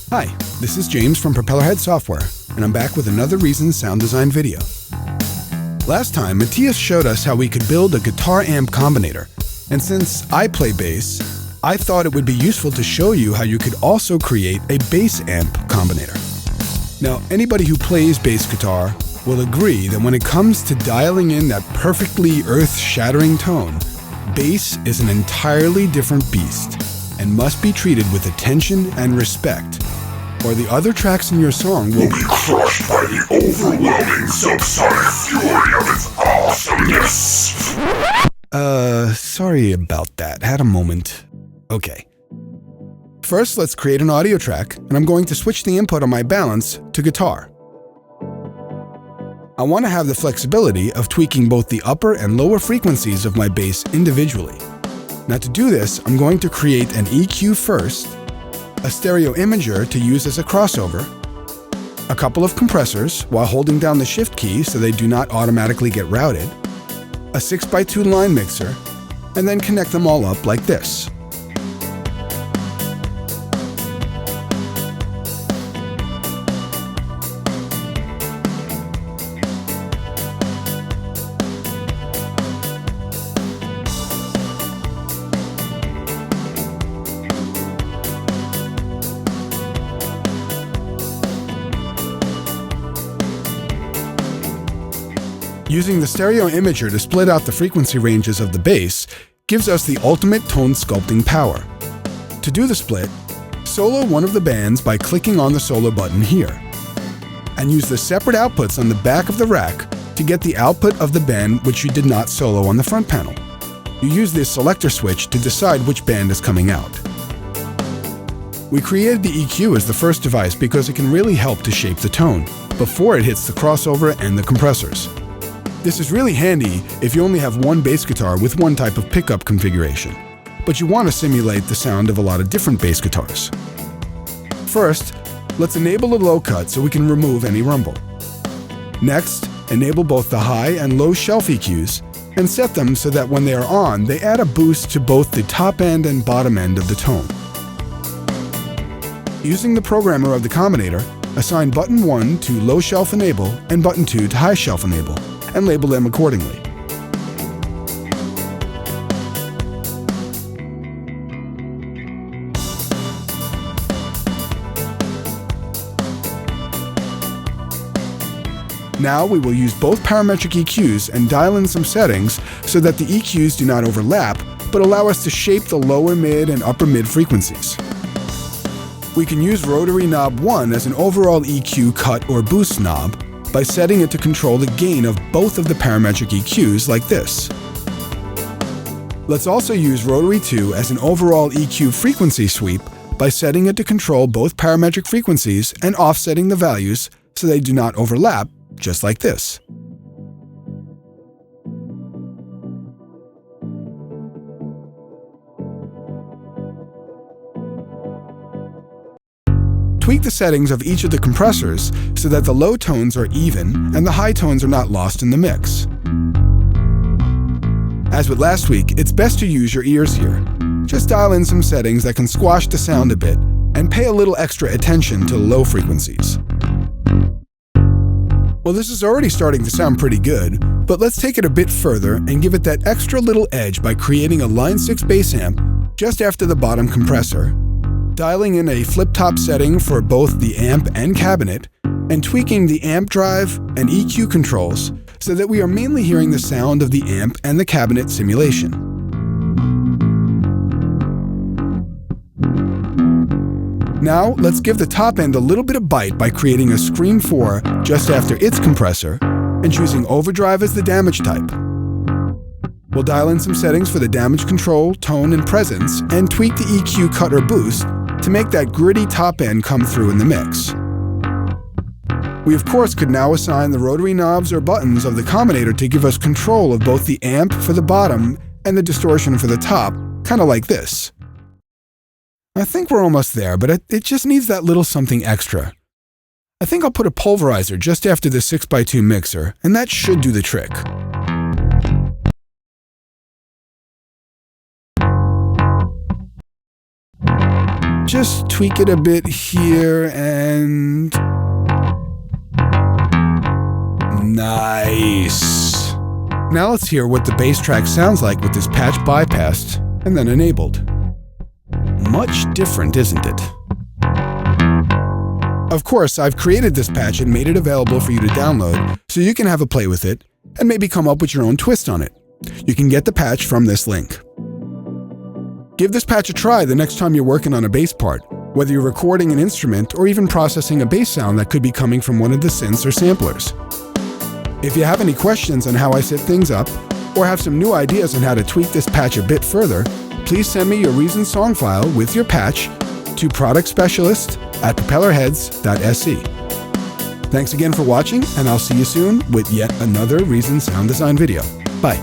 Hi, this is James from Propellerhead Software, and I'm back with another Reason sound design video. Last time, Matthias showed us how we could build a guitar amp combinator, and since I play bass, I thought it would be useful to show you how you could also create a bass amp combinator. Now, anybody who plays bass guitar will agree that when it comes to dialing in that perfectly earth-shattering tone, bass is an entirely different beast and must be treated with attention and respect, or the other tracks in your song will be crushed by the overwhelming subsonic fury of its awesomeness. Sorry about that. Had a moment. Okay. First, let's create an audio track, and I'm going to switch the input on my balance to guitar. I want to have the flexibility of tweaking both the upper and lower frequencies of my bass individually. Now to do this, I'm going to create an EQ first, a stereo imager to use as a crossover, a couple of compressors while holding down the shift key so they do not automatically get routed, a 6x2 line mixer, and then connect them all up like this. Using the stereo imager to split out the frequency ranges of the bass gives us the ultimate tone sculpting power. To do the split, solo one of the bands by clicking on the solo button here, and use the separate outputs on the back of the rack to get the output of the band which you did not solo on the front panel. You use this selector switch to decide which band is coming out. We created the EQ as the first device because it can really help to shape the tone before it hits the crossover and the compressors. This is really handy if you only have one bass guitar with one type of pickup configuration, but you want to simulate the sound of a lot of different bass guitars. First, let's enable the low cut so we can remove any rumble. Next, enable both the high and low shelf EQs and set them so that when they are on, they add a boost to both the top end and bottom end of the tone. Using the programmer of the combinator, assign button 1 to low shelf enable and button 2 to high shelf enable, and label them accordingly. Now we will use both parametric EQs and dial in some settings so that the EQs do not overlap, but allow us to shape the lower mid and upper mid frequencies. We can use rotary knob 1 as an overall EQ cut or boost knob by setting it to control the gain of both of the parametric EQs like this. Let's also use rotary 2 as an overall EQ frequency sweep by setting it to control both parametric frequencies and offsetting the values so they do not overlap, just like this. Tweak the settings of each of the compressors so that the low tones are even and the high tones are not lost in the mix. As with last week, it's best to use your ears here. Just dial in some settings that can squash the sound a bit and pay a little extra attention to low frequencies. Well, this is already starting to sound pretty good, but let's take it a bit further and give it that extra little edge by creating a line 6 bass amp just after the bottom compressor, dialing in a flip-top setting for both the amp and cabinet, and tweaking the amp drive and EQ controls so that we are mainly hearing the sound of the amp and the cabinet simulation. Now, let's give the top end a little bit of bite by creating a Scream 4 just after its compressor and choosing overdrive as the damage type. We'll dial in some settings for the damage control, tone, and presence, and tweak the EQ cut or boost to make that gritty top end come through in the mix. We of course could now assign the rotary knobs or buttons of the combinator to give us control of both the amp for the bottom and the distortion for the top, kind of like this. I think we're almost there, but it just needs that little something extra. I think I'll put a pulverizer just after the 6x2 mixer, and that should do the trick. Just tweak it a bit here and... Nice! Now let's hear what the bass track sounds like with this patch bypassed and then enabled. Much different, isn't it? Of course, I've created this patch and made it available for you to download so you can have a play with it and maybe come up with your own twist on it. You can get the patch from this link. Give this patch a try the next time you're working on a bass part, whether you're recording an instrument or even processing a bass sound that could be coming from one of the synths or samplers. If you have any questions on how I set things up, or have some new ideas on how to tweak this patch a bit further, please send me your Reason song file with your patch to productspecialist@propellerheads.sc. Thanks again for watching, and I'll see you soon with yet another Reason sound design video. Bye.